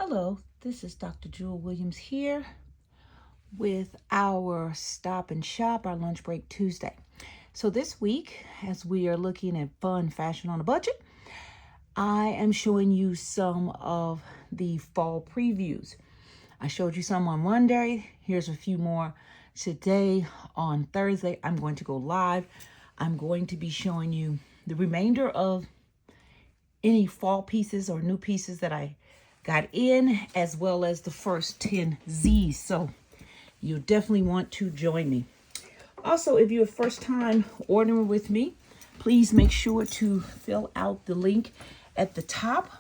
Hello, this is Dr. Jewel Williams here with our Stop and Shop, our Lunch Break Tuesday. So this week, as we are looking at fun fashion on a budget, I am showing you some of the fall previews. I showed you some on Monday. Here's a few more today. On Thursday, I'm going to go live. I'm going to be showing you the remainder of any fall pieces or new pieces that I got in, as well as the first 10 Z's. So you definitely want to join me. Also, if you're first time ordering with me, please make sure to fill out the link at the top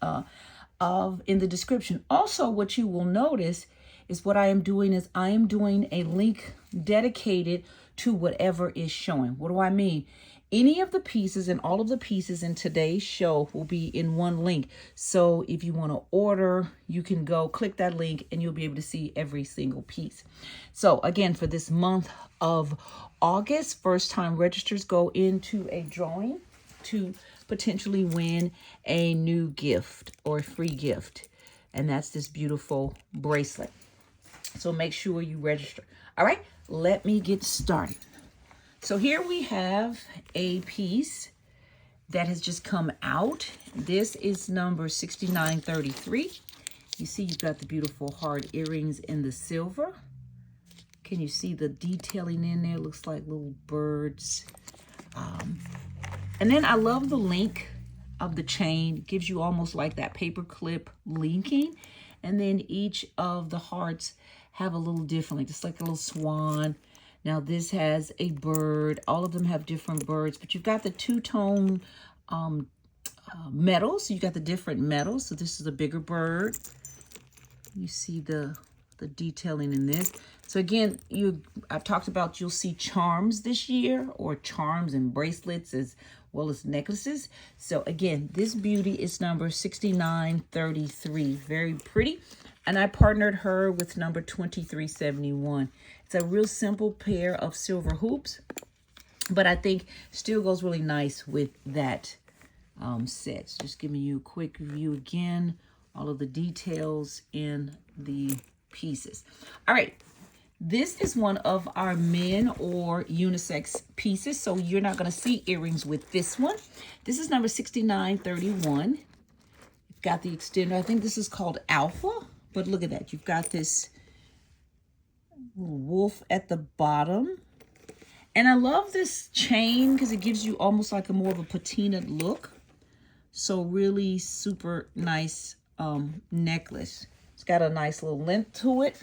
in the description. Also, what you will notice is what I am doing is I am doing a link dedicated to whatever is showing. What do I mean? Any of the pieces and all of the pieces in today's show will be in one link. So if you want to order, you can go click that link and you'll be able to see every single piece. So again, for this month of August, first time registers go into a drawing to potentially win a new gift or a free gift. And that's this beautiful bracelet. So make sure you register. All right, let me get started. So here we have a piece that has just come out. This is number 6933. You see you've got the beautiful hard earrings in the silver. Can you see the detailing in there? Looks like little birds. And then I love the link of the chain. It gives you almost like that paper clip linking. And then each of the hearts have a little differently, just like a little swan. Now this has a bird. All of them have different birds, but you've got the two-tone metals. You got the different metals. So this is a bigger bird. You see the detailing in this. So again, I've talked about you'll see charms this year, or charms and bracelets as well as necklaces. So again, this beauty is number 6933. Very pretty. And I partnered her with number 2371. It's a real simple pair of silver hoops, but I think still goes really nice with that set. So just giving you a quick review again, all of the details in the pieces. All right, this is one of our men or unisex pieces, so you're not going to see earrings with this one. This is number 6931. You've got the extender. I think this is called Alpha. But look at that. You've got this little wolf at the bottom. And I love this chain because it gives you almost like a more of a patinaed look. So really super nice necklace. It's got a nice little length to it.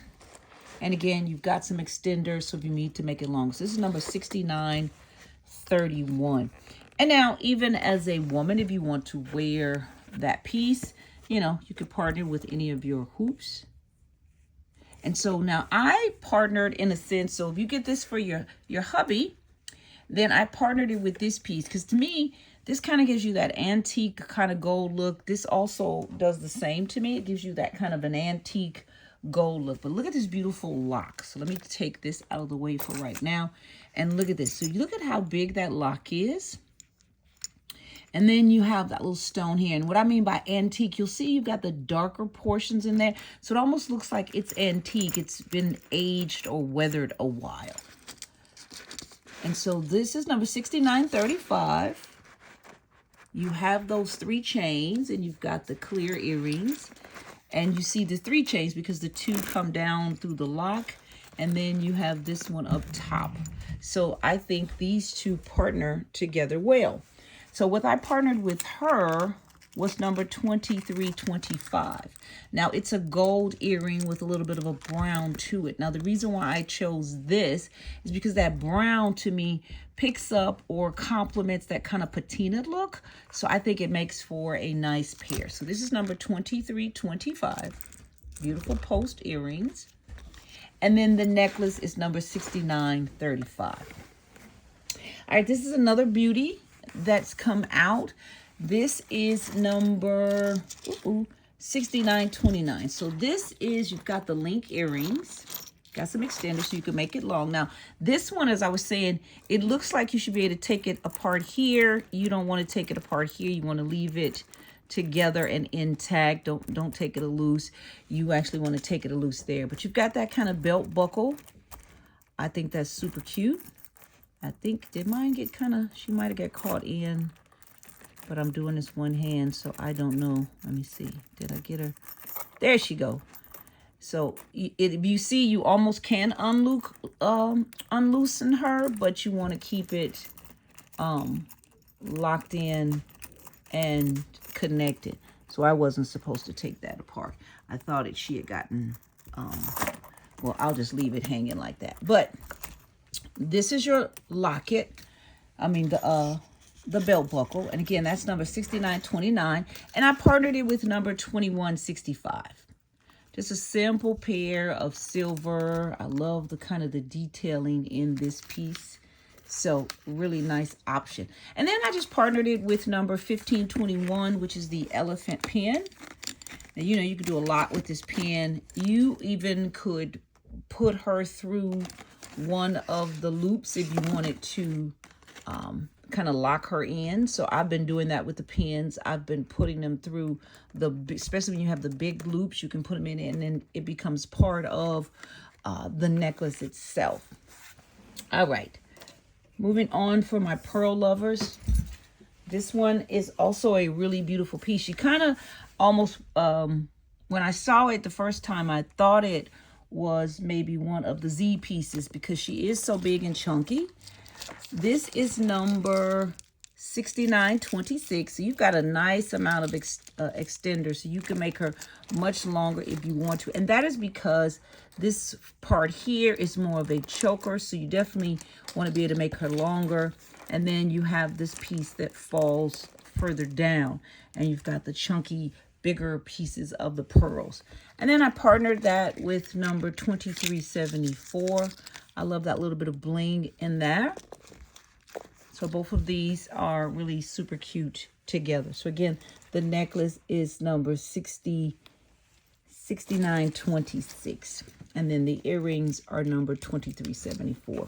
And again, you've got some extenders, so if you need to make it long. So this is number 6931. And now, even as a woman, if you want to wear that piece, you know, you could partner with any of your hoops. And so now I partnered in a sense. So if you get this for your hubby, then I partnered it with this piece. Because to me, this kind of gives you that antique kind of gold look. This also does the same to me. It gives you that kind of an antique gold look. But look at this beautiful lock. So let me take this out of the way for right now. And look at this. So you look at how big that lock is. And then you have that little stone here. And what I mean by antique, you'll see you've got the darker portions in there. So it almost looks like it's antique. It's been aged or weathered a while. And so this is number 6935. You have those 3 chains and you've got the clear earrings. And you see the 3 chains because the 2 come down through the lock. And then you have this one up top. So I think these 2 partner together well. So what I partnered with her was number 2325. Now it's a gold earring with a little bit of a brown to it. Now the reason why I chose this is because that brown to me picks up or complements that kind of patinaed look. So I think it makes for a nice pair. So this is number 2325. Beautiful post earrings. And then the necklace is number 6935. All right, this is another beauty that's come out. This is number 6929. So this is, you've got the link earrings, got some extenders so you can make it long. Now this one, as I was saying, it looks like you should be able to take it apart here. You don't want to take it apart here. You want to leave it together and intact. Don't take it loose. You actually want to take it loose there. But you've got that kind of belt buckle. I think that's super cute. I think, did mine get kind of, she might have got caught in, but I'm doing this one hand, so I don't know. Let me see. Did I get her? There she go. So if you see, you almost can unloosen her, but you want to keep it locked in and connected. So I wasn't supposed to take that apart. I thought she had gotten, well, I'll just leave it hanging like that. But this is your locket. I mean, the belt buckle. And again, that's number 6929. And I partnered it with number 2165. Just a simple pair of silver. I love the kind of the detailing in this piece. So really nice option. And then I just partnered it with number 1521, which is the elephant pen. Now, you know, you could do a lot with this pen. You even could put her through one of the loops if you wanted to kind of lock her in. So I've been doing that with the pins. I've been putting them through especially when you have the big loops, you can put them in and then it becomes part of the necklace itself. All right, moving on for my pearl lovers. This one is also a really beautiful piece. She kind of almost, when I saw it the first time, I thought it was maybe one of the Z pieces because she is so big and chunky. This is number 6926. So you've got a nice amount of extender, so you can make her much longer if you want to. And that is because this part here is more of a choker, so you definitely want to be able to make her longer. And then you have this piece that falls further down, and you've got the chunky, bigger pieces of the pearls. And then I partnered that with number 2374. I love that little bit of bling in there. So both of these are really super cute together. So again, the necklace is number 6926. And then the earrings are number 2374.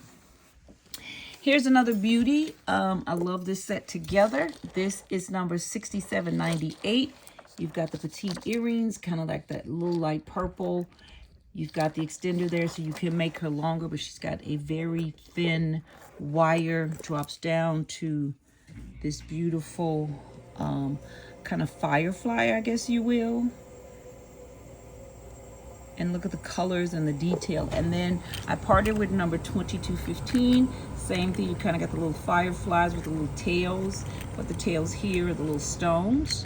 Here's another beauty. I love this set together. This is number 6798. You've got the petite earrings, kind of like that little light purple. You've got the extender there so you can make her longer, but she's got a very thin wire, drops down to this beautiful kind of firefly, I guess you will. And look at the colors and the detail. And then I partnered with number 2215. Same thing, you kind of got the little fireflies with the little tails, but the tails here are the little stones.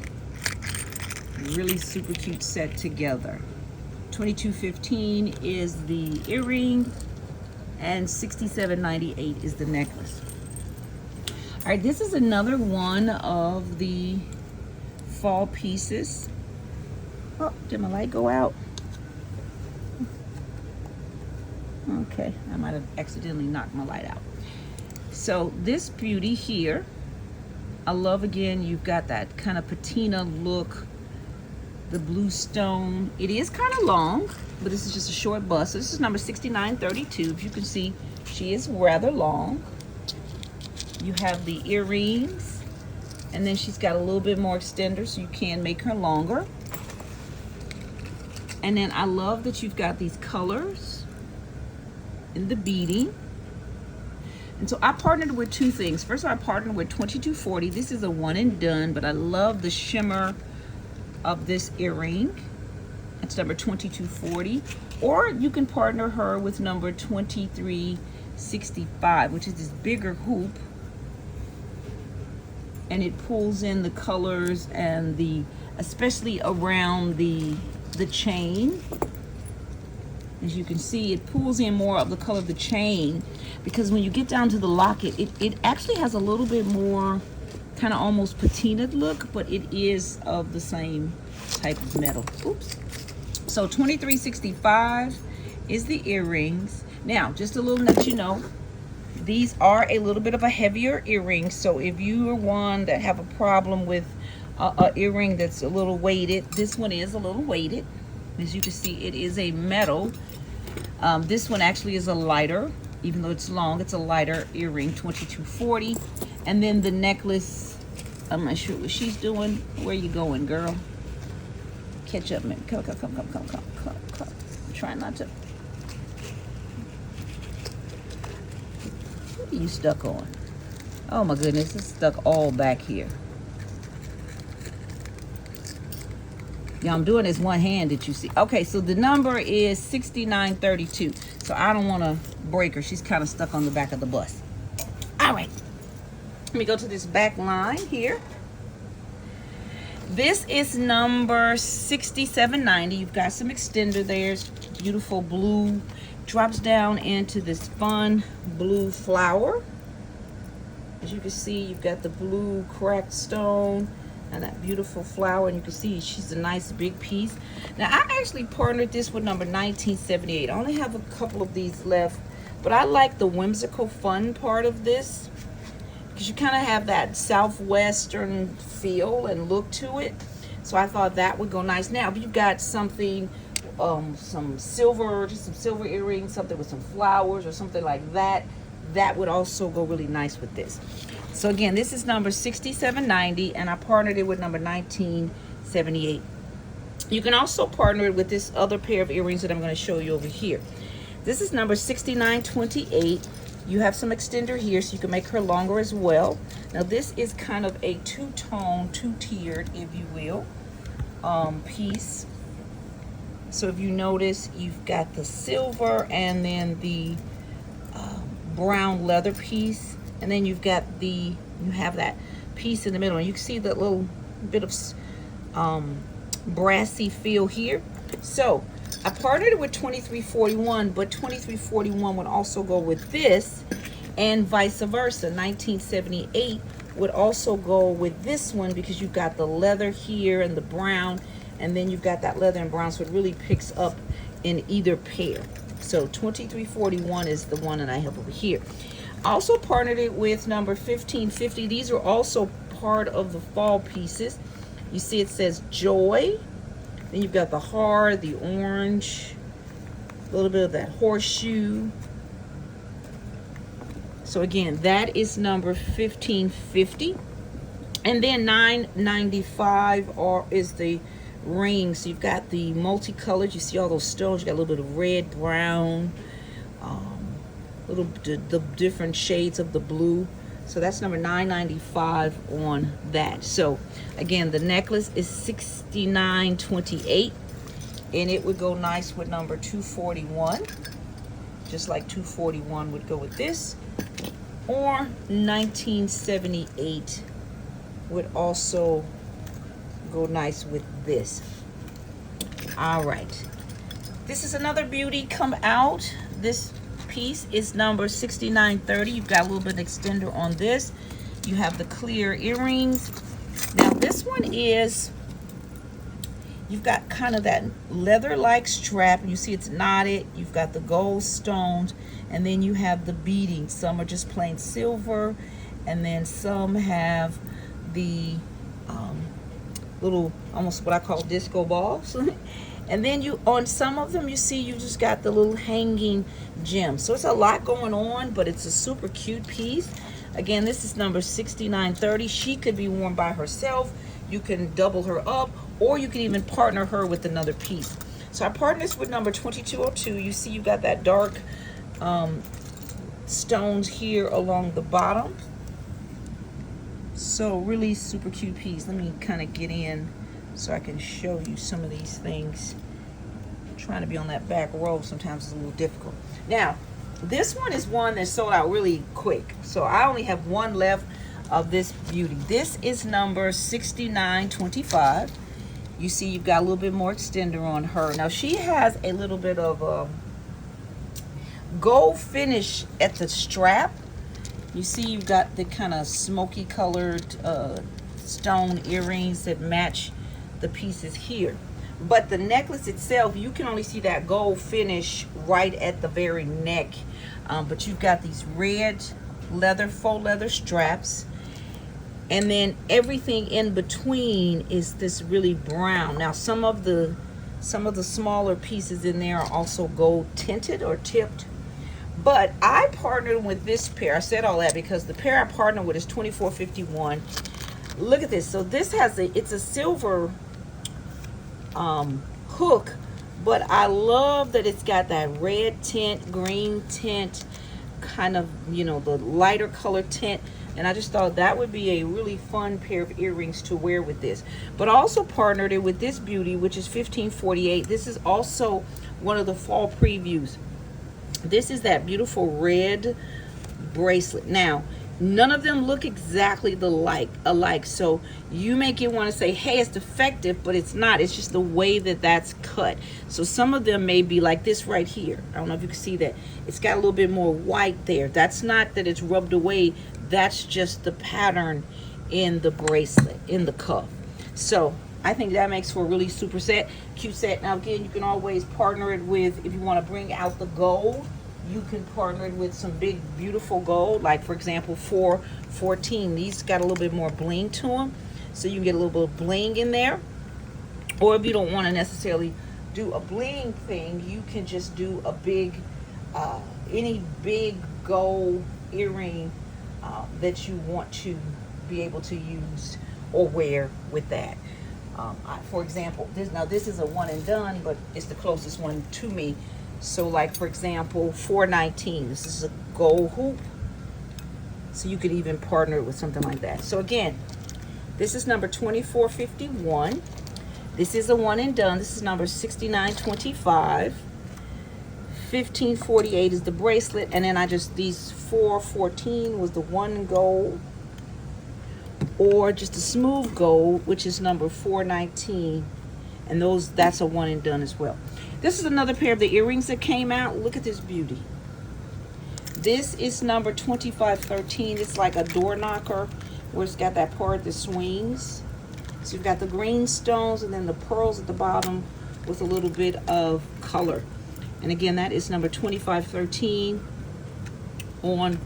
Really super cute set together. 2215 is the earring and 6798 is the necklace. All right, this is another one of the fall pieces. Oh, did my light go out? Okay, I might have accidentally knocked my light out. So this beauty here, I love, again, you've got that kind of patina look, the blue stone. It is kind of long, but this is just a short bust. So this is number 6932. If you can see, she is rather long. You have the earrings, and then she's got a little bit more extender, so you can make her longer. And then I love that you've got these colors in the beading. And so I partnered with two things. First of all, I partnered with 2240. This is a one and done, but I love the shimmer of this earring. It's number 2240. Or you can partner her with number 2365, which is this bigger hoop. And it pulls in the colors and the, especially around the chain. As you can see, it pulls in more of the color of the chain, because when you get down to the locket, it actually has a little bit more kind of almost patinaed look, but it is of the same type of metal. Oops. So 2365 is the earrings. Now, just a little let you know, these are a little bit of a heavier earring. So if you are one that have a problem with a earring that's a little weighted, this one is a little weighted. As you can see, it is a metal. This one actually is a lighter, even though it's long, it's a lighter earring, 2240. And then the necklace I'm not sure what she's doing. Where you going, girl? Catch up, man. Come. I'm trying not to. What are you stuck on? Oh my goodness, it's stuck all back here. Yeah, I'm doing this one hand that you see. Okay, so the number is 6932. So I don't want to break her. She's kind of stuck on the back of the bus. All right. Let me go to this back line here. This is number 6790. You've got some extender there. It's beautiful blue. Drops down into this fun blue flower. As you can see, you've got the blue cracked stone and that beautiful flower, and you can see she's a nice big piece. Now I actually partnered this with number 1978. I only have a couple of these left, but I like the whimsical fun part of this because you kind of have that southwestern feel and look to it. So I thought that would go nice. Now if you've got something, some silver earrings, something with some flowers or something like that, that would also go really nice with this. So again, this is number 6790, and I partnered it with number 1978. You can also partner it with this other pair of earrings that I'm going to show you over here. This is number 6928. You have some extender here, so you can make her longer as well. Now this is kind of a two-tone, two-tiered, if you will, piece. So if you notice, you've got the silver and then the brown leather piece, and then you have that piece in the middle, and you can see that little bit of brassy feel here. So I partnered it with 2341, but 2341 would also go with this, and vice versa. 1978 would also go with this one because you've got the leather here and the brown, and then you've got that leather and brown, so it really picks up in either pair. So 2341 is the one that I have over here. I also partnered it with number 1550. These are also part of the fall pieces. You see it says joy. Then you've got the heart, the orange, a little bit of that horseshoe. So again, that is number 1550. And then 995 is the ring. So you've got the multicolored. You see all those stones. You got a little bit of red, brown, the different shades of the blue. So that's number 995 on that. So again, the necklace is 6928, and it would go nice with number 241, just like 241 would go with this, or 1978 would also go nice with this. All right, this is another beauty come out. This piece is number 6930. You've got a little bit of extender on this. You have the clear earrings. Now this one is, you've got kind of that leather-like strap. You see it's knotted. You've got the gold stones, and then you have the beading. Some are just plain silver, and then some have the little, almost what I call disco balls. And then on some of them, you see you just got the little hanging gems. So it's a lot going on, but it's a super cute piece. Again, this is number 6930. She could be worn by herself. You can double her up, or you can even partner her with another piece. So I partnered this with number 2202. You see you got that dark stones here along the bottom. So really super cute piece. Let me kind of get in so I can show you some of these things. Trying to be on that back row sometimes is a little difficult. Now, this one is one that sold out really quick. So I only have one left of this beauty. This is number 6925. You see you've got a little bit more extender on her. Now she has a little bit of gold finish at the strap. You see you've got the kind of smoky colored stone earrings that match the pieces here, but the necklace itself, you can only see that gold finish right at the very neck, but you've got these red leather, faux leather straps, and then everything in between is this really brown. Now some of the smaller pieces in there are also gold tinted or tipped, but I partnered with this pair. I said all that because the pair I partnered with is 2451. Look at this. So this has it's a silver hook, but I love that it's got that red tint, green tint, kind of, you know, the lighter color tint. And I just thought that would be a really fun pair of earrings to wear with this. But I also partnered it with this beauty, which is 1548. This is also one of the fall previews. This is that beautiful red bracelet. Now, none of them look exactly alike. So you make it want to say, hey, it's defective, but it's not. It's just the way that that's cut. So some of them may be like this right here. I don't know if you can see that. It's got a little bit more white there. That's not that it's rubbed away. That's just the pattern in the bracelet, in the cuff. So I think that makes for a really super cute set. Now again, you can always partner it with, if you want to bring out the gold, you can partner it with some big beautiful gold, like for example 414. These got a little bit more bling to them, so you can get a little bit of bling in there. Or if you don't want to necessarily do a bling thing, you can just do a big any big gold earring that you want to be able to use or wear with that. For example, this is a one and done, but it's the closest one to me. So like for example 419, this is a gold hoop, so you could even partner it with something like that. So again, this is number 2451. This is a one and done. This is number 6925. 1548 is the bracelet, and then these 414 was the one gold, or just a smooth gold, which is number 419, and that's a one and done as well. This is another pair of the earrings that came out. Look at this beauty. This is number 2513. It's like a door knocker where it's got that part that swings. So you've got the green stones and then the pearls at the bottom with a little bit of color. And again, that is number 2513 on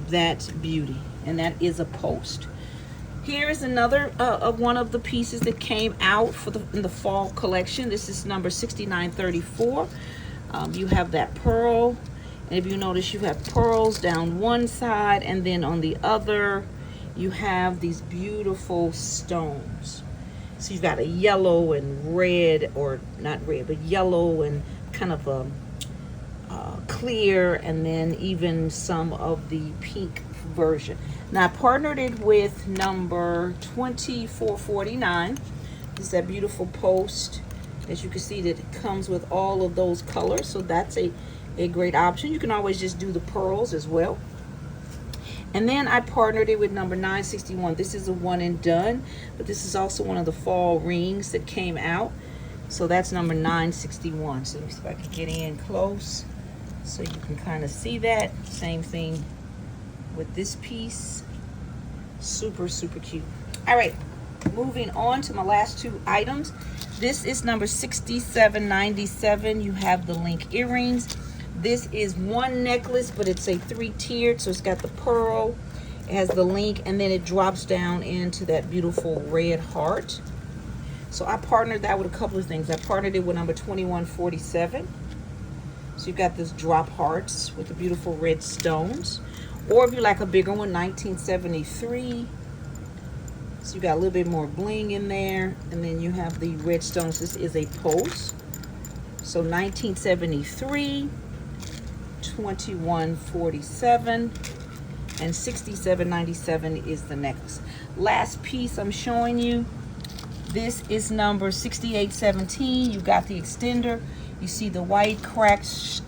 that beauty. And that is a post. Here is another one of the pieces that came out in the fall collection. This is number 6934. You have that pearl, and if you notice, you have pearls down one side, and then on the other, you have these beautiful stones. So you've got a yellow and red, or not red, but yellow and kind of a clear, and then even some of the pink version. Now I partnered it with number 2449. This is that beautiful post. As you can see, that it comes with all of those colors, so that's a great option. You can always just do the pearls as well. And then I partnered it with number 961. This is a one and done, but this is also one of the fall rings that came out. So that's number 961. So let me see if I can get in close so you can kind of see that. Same thing with this piece. Super cute. All right, moving on to my last two items. This is number 6797. You have the link earrings. This is one necklace, but it's a three-tiered, so it's got the pearl, it has the link, and then it drops down into that beautiful red heart. So I partnered that with a couple of things. I partnered it with number 2147. So you've got this drop hearts with the beautiful red stones. Or if you like a bigger one, 1973. So you got a little bit more bling in there. And then you have the red stones. This is a post. So 1973, 2147, and 6797 is the necklace. Last piece I'm showing you. This is number 6817. You got the extender. You see the white cracked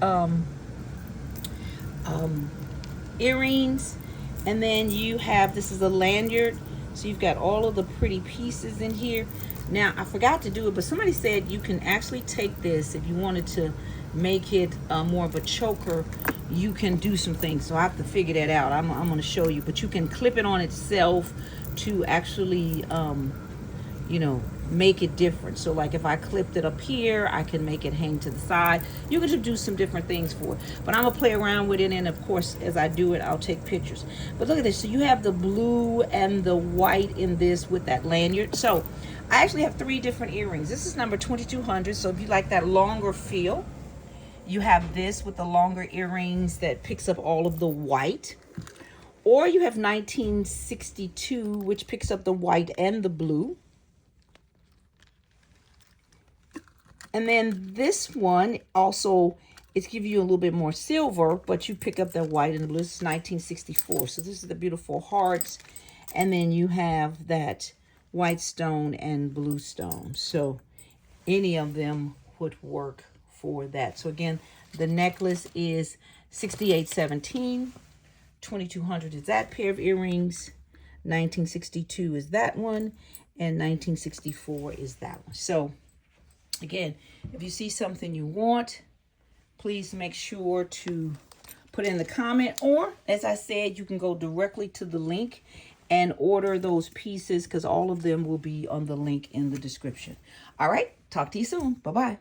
earrings, and then you have, this is a lanyard, so you've got all of the pretty pieces in here. Now I forgot to do it, but somebody said you can actually take this, if you wanted to make it more of a choker, you can do some things. So I have to figure that out. I'm going to show you, but you can clip it on itself to actually you know, make it different. So like if I clipped it up here, I can make it hang to the side. You can just do some different things for it, but I'm gonna play around with it, and of course as I do it, I'll take pictures. But look at this. So you have the blue and the white in this with that lanyard. So I actually have three different earrings. This is number 2200. So if you like that longer feel, you have this with the longer earrings that picks up all of the white. Or you have 1962, which picks up the white and the blue. And then this one also, it's giving you a little bit more silver, but you pick up the white and the blue. This is 1964. So this is the beautiful hearts. And then you have that white stone and blue stone. So any of them would work for that. So again, the necklace is $68.17. $2,200 is that pair of earrings. $19.62 is that one. And $19.64 is that one. So again, if you see something you want, please make sure to put in the comment. Or, as I said, you can go directly to the link and order those pieces, because all of them will be on the link in the description. All right, talk to you soon. Bye-bye.